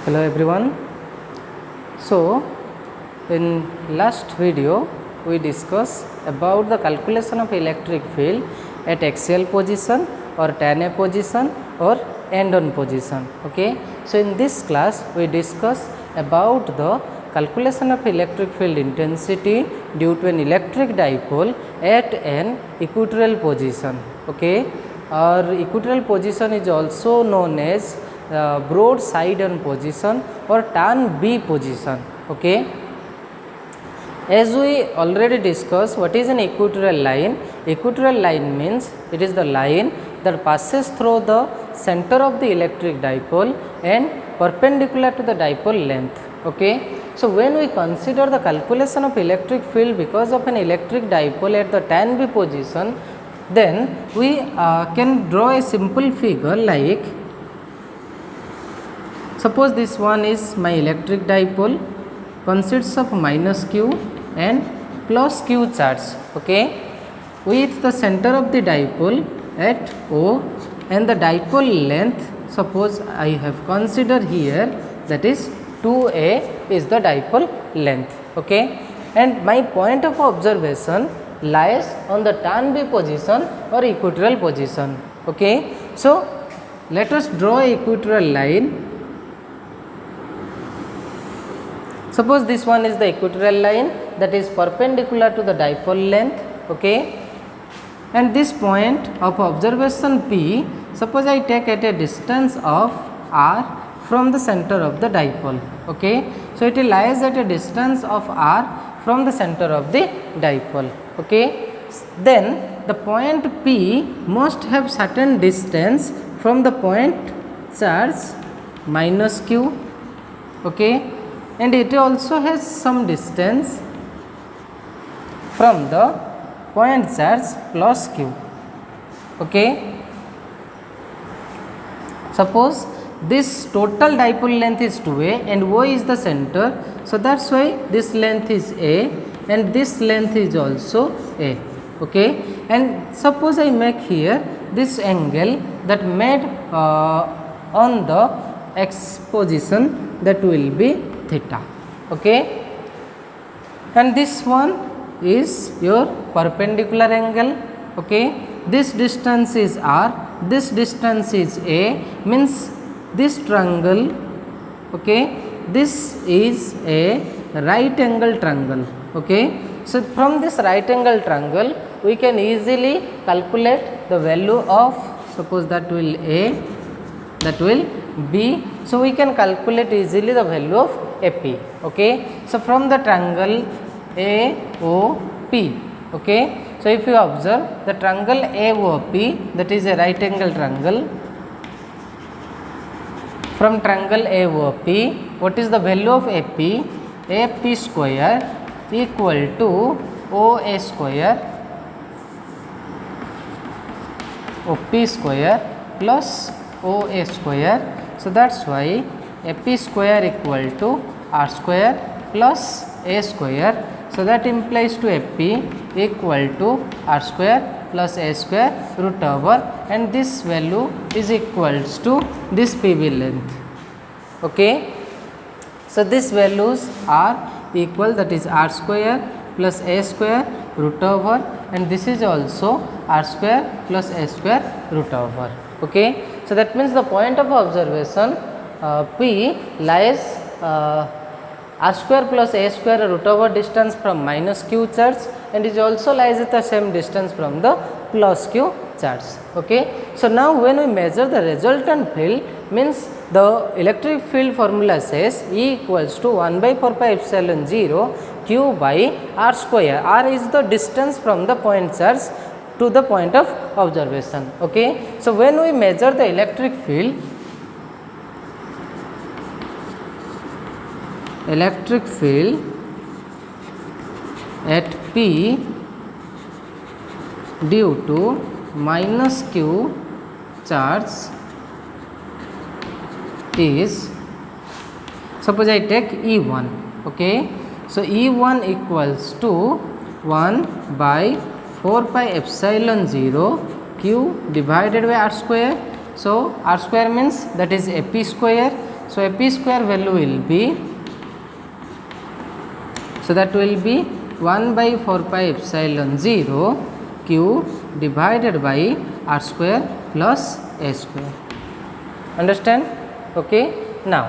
Hello everyone. So in last video we discussed about the calculation of electric field at axial position or tan A position or end on position. Okay. So in this class we discuss about the calculation of electric field intensity due to an electric dipole at an equatorial position. Okay. Or equatorial position is also known as broad side on position or tan B position. Okay. As we already discussed, what is an equatorial line? Equatorial line means it is the line that passes through the center of the electric dipole and perpendicular to the dipole length. Okay. So when we consider the calculation of electric field because of an electric dipole at the tan B position, then we can draw a simple figure like, suppose this one is my electric dipole, consists of minus q and plus q charge, okay, with the center of the dipole at O and the dipole length, suppose I have considered here, that is 2a is the dipole length, okay, and my point of observation lies on the tan B position or equatorial position. Okay. So let us draw a equatorial line. Suppose this one is the equatorial line that is perpendicular to the dipole length. Okay. And this point of observation P, suppose I take at a distance of r from the center of the dipole. Okay. So it lies at a distance of r from the center of the dipole. Okay. Then the point P must have certain distance from the point charge minus q, okay, and it also has some distance from the point charge plus q. Okay. Suppose this total dipole length is 2a and O is the center, so that's why this length is a and this length is also a. Okay. And suppose I make here this angle that made on the x position, that will be theta. Okay. And this one is your perpendicular angle. Okay. This distance is r, this distance is a, means this triangle, okay, this is a right angle triangle. Okay. So from this right angle triangle we can easily calculate the value of, suppose that will a, that will b, so we can calculate easily the value of AP. Okay. So from the triangle AOP, okay, so if you observe the triangle AOP, that is a right angle triangle. From triangle AOP, what is the value of AP? AP square equal to OA square, OP square plus OA square. So that's why AP square equal to R square plus A square. So that implies to AP equal to R square plus A square root over, and this value is equals to this PV length. Okay. So these values are equal, that is R square plus A square root over, and this is also R square plus A square root over. Okay. So that means the point of observation P lies R square plus A square root over distance from minus q charge, and it also lies at the same distance from the plus q charge. Okay. So now when we measure the resultant field, means the electric field formula says E equals to 1 by 4 pi epsilon 0 q by r square. R is the distance from the point charge to the point of observation. Okay. So when we measure the electric field, at P due to minus q charge is, suppose I take E1. Okay. So E1 equals to 1 by 4 pi epsilon 0 q divided by r square. So r square means that is AP square. So AP square value will be, so that will be 1 by 4 pi epsilon 0 q divided by r square plus a square. Understand? Okay. Now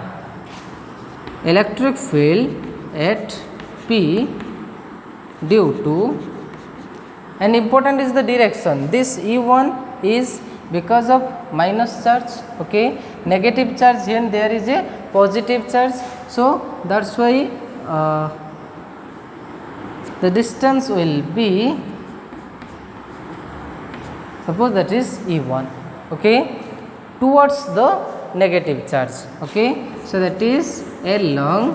electric field at P due to, and important is the direction. This E1 is because of minus charge, okay, negative charge, here there is a positive charge. So that's why the distance will be, suppose that is E1, okay, towards the negative charge, okay. So that is along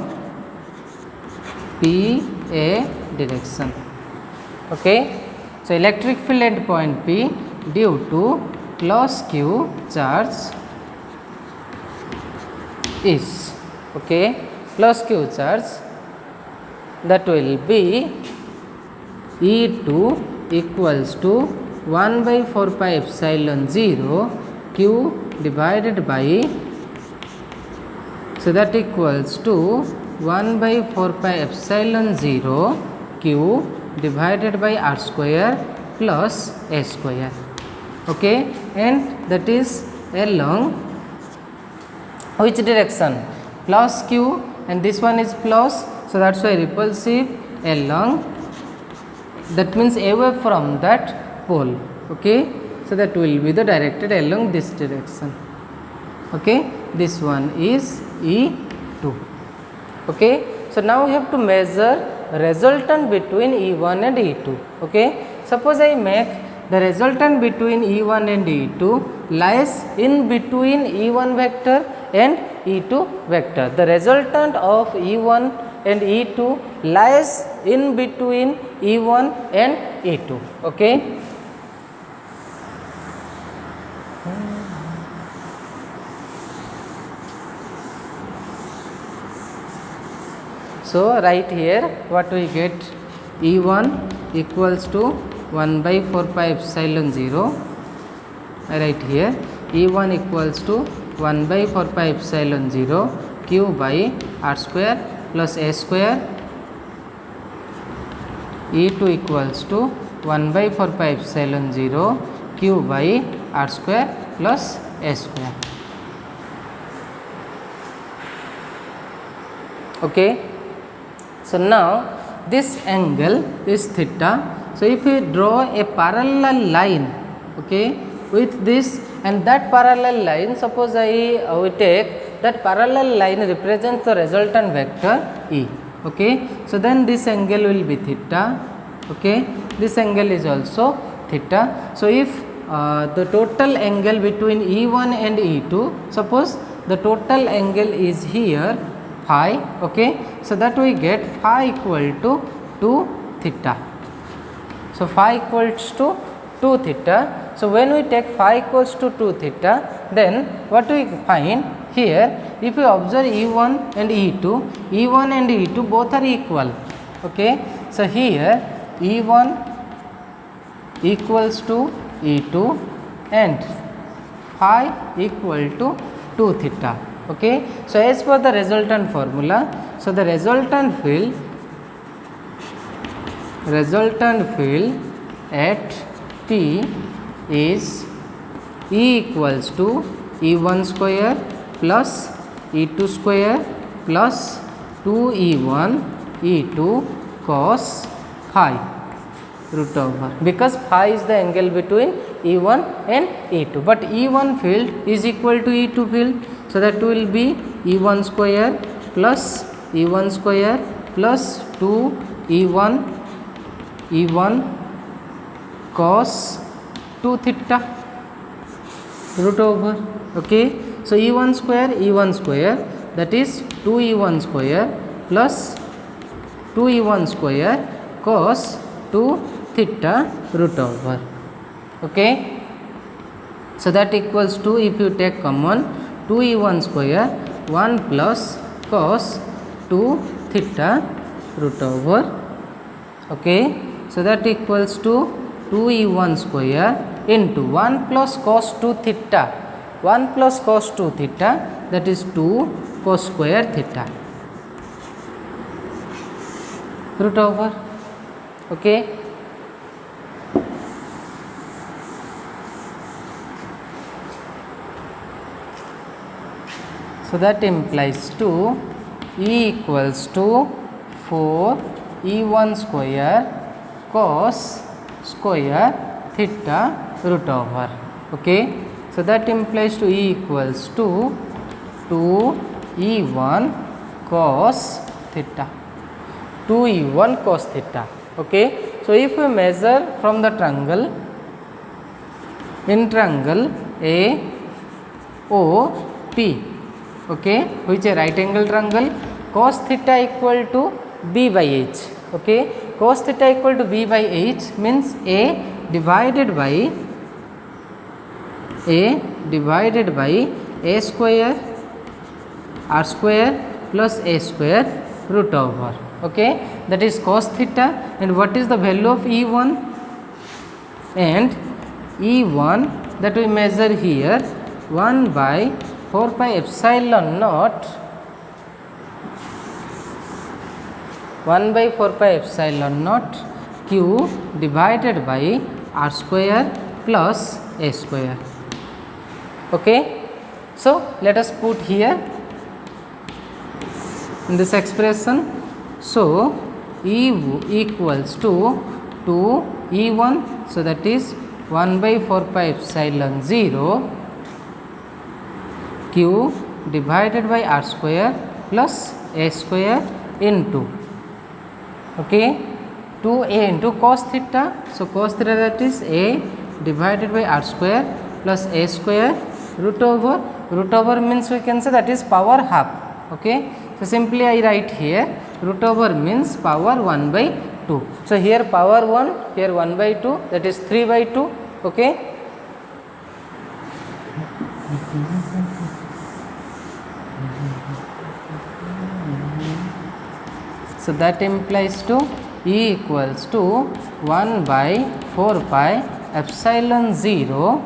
PA direction, okay. So electric field at point P due to plus Q charge is, okay, plus Q charge, that will be E2 equals to 1 by 4 pi epsilon 0 Q divided by, so that equals to 1 by 4 pi epsilon 0 Q divided by r square plus a square, okay, and that is along which direction? Plus Q, and this one is plus, so that's why repulsive along, that means away from that pole, okay. So that will be the directed along this direction, okay. This one is E2, okay. So now we have to measure resultant between E1 and E2, okay. Suppose I make the resultant between E1 and E2 lies in between E1 vector and E2 vector. The resultant of E1 and E2 lies in between E1 and E2, okay. So right here what we get, E1 equals to 1 by 4 pi epsilon 0, I write here E1 equals to 1 by 4 pi epsilon 0 q by r square plus a square, E2 equals to 1 by 4 pi epsilon 0 q by r square plus a square, okay. So now this angle is theta. So if we draw a parallel line, okay, with this and that parallel line, suppose we take that parallel line represents the resultant vector E, okay. So then this angle will be theta, okay, this angle is also theta. So if the total angle between E1 and E2, suppose the total angle is here phi, okay. So that we get phi equal to 2 theta. So phi equals to 2 theta. So when we take phi equals to 2 theta, then what we find here, if we observe E1 and E2, E1 and E2 both are equal, okay. So here E1 equals to E2 and phi equal to 2 theta, okay. So as per the resultant formula, so the resultant field at P is E equals to E1 square plus E2 square plus 2E1 E2 cos phi root over, because phi is the angle between E1 and E2, but E1 field is equal to E2 field. So that will be E1 square plus E1 square plus 2 E1 cos 2 theta root over, okay. So E1 square, that is 2E1 square plus 2E1 square cos 2 theta root over, okay. So that equals to, if you take common, 2E1 square 1 plus cos 2 theta root over, okay. So that equals to 2E1 square into 1 plus cos 2 theta, 1 plus cos 2 theta, that is 2 cos square theta root over. Okay. So that implies to E equals to 4 E1 square cos square theta root over. Okay. So that implies to E equals to 2 E1 cos theta. 2 E1 cos theta. Okay. So if we measure from the triangle, in triangle AOP, okay, which is a right angle triangle, cos theta equal to B by H. Okay. Cos theta equal to B by H means A divided by A square R square plus A square root over. Okay. That is cos theta. And what is the value of E1? And E1 that we measure here 1 by 4 pi epsilon naught 1 by 4 pi epsilon naught q divided by R square plus A square. Okay. So let us put here in this expression. So E equals to 2 E1, so that is 1 by 4 pi epsilon 0 q divided by R square plus A square into, okay, 2A into cos theta. So cos theta, that is A divided by R square plus A square root over. Root over means we can say that is power half. Okay. So simply I write here root over means power 1 by 2. So here power 1, here 1 by 2, that is 3 by 2. Okay. So that implies to E equals to 1 by 4 pi epsilon 0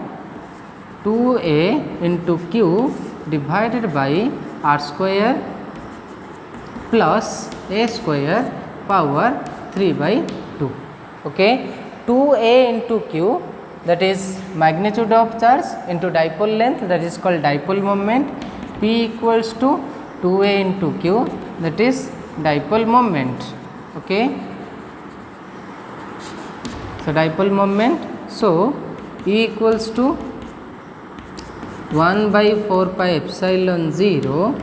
2A into Q divided by R square plus A square power 3 by 2. Okay. 2A into Q, that is magnitude of charge, into dipole length, that is called dipole moment. P equals to 2A into Q, that is dipole moment. Okay. So dipole moment. So E equals to 1 by 4 pi epsilon 0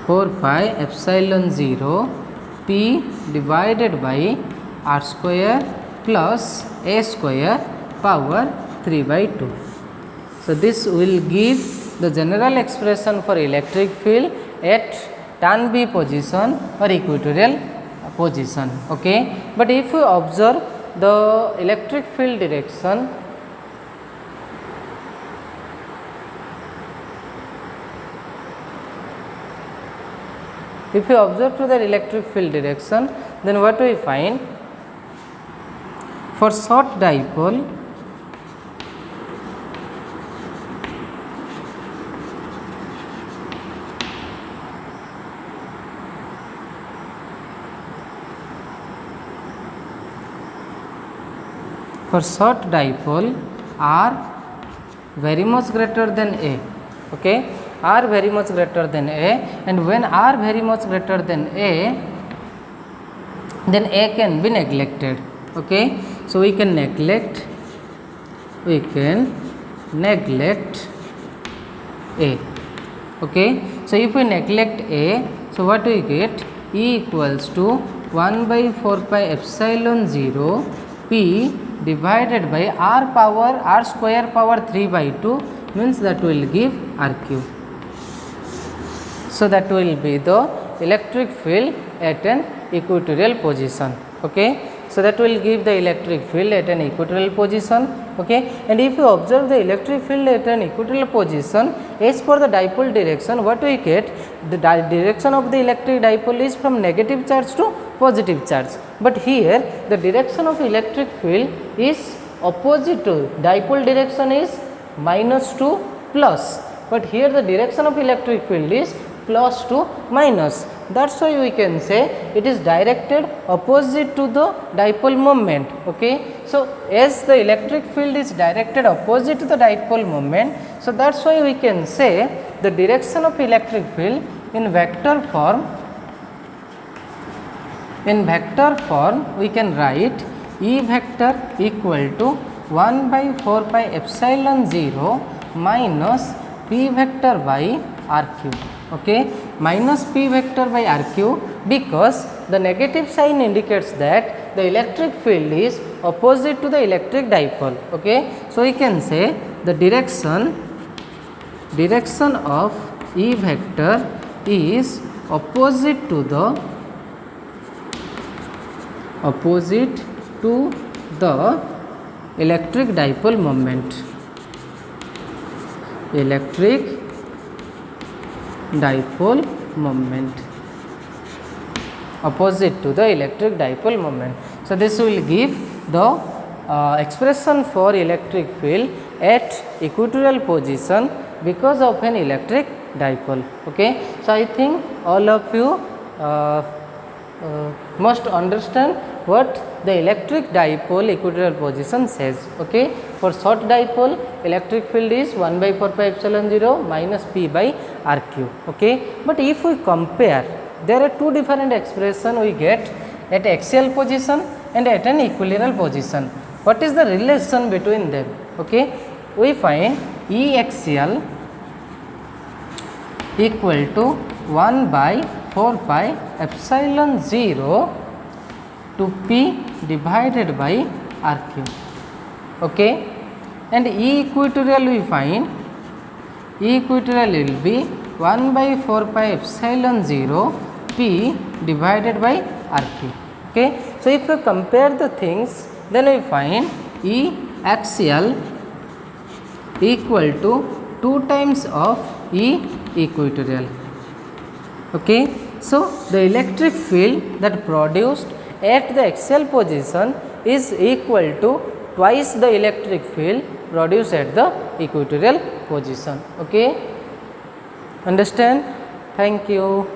4 pi epsilon 0 P divided by R square plus A square power 3 by 2. So this will give the general expression for electric field at tan B position or equatorial position. Okay. But if you observe the electric field direction, if you observe to the electric field direction, then what we find? For short dipole, R very much greater than A. Okay. R very much greater than A, and when R very much greater than A, then A can be neglected. Okay. So we can neglect A. Okay. So if we neglect A, so what we get? E equals to 1 by 4 pi epsilon 0 P divided by R square power 3 by 2, means that will give R cube. So that will be the electric field at an equatorial position. Okay. So that will give the electric field at an equatorial position. Okay. And if you observe the electric field at an equatorial position, as per the dipole direction, what we get? The direction of the electric dipole is from negative charge to positive charge. But here the direction of electric field is opposite to dipole direction, is minus to plus. but here the direction of electric field is plus to minus. That is why we can say it is directed opposite to the dipole moment. Okay. So, as the electric field is directed opposite to the dipole moment, so that is why we can say the direction of electric field in vector form. In vector form we can write E vector equal to 1 by 4 pi epsilon 0 minus P vector by R cube. Okay, minus P vector by R cube, because the negative sign indicates that the electric field is opposite to the electric dipole. Okay, so we can say the direction of E vector is opposite to the electric dipole moment. Electric dipole moment, opposite to the electric dipole moment. So, this will give the expression for electric field at equatorial position because of an electric dipole. Okay. So, I think all of you must understand what the electric dipole equatorial position says. Okay. For short dipole, electric field is 1 by 4 pi epsilon 0 minus P by R cube. Okay. But if we compare, there are two different expression we get at axial position and at an equilateral position. What is the relation between them? Okay. We find E axial equal to 1 by 4 pi epsilon 0 to P divided by R cube. Okay. And E equatorial we find, E equatorial will be 1 by 4 pi epsilon 0 P divided by R cube. Okay. So, if we compare the things, then we find E axial equal to 2 times of E equatorial. Okay. So, the electric field that produced at the axial position is equal to twice the electric field produced at the equatorial position. Okay. Understand? Thank you.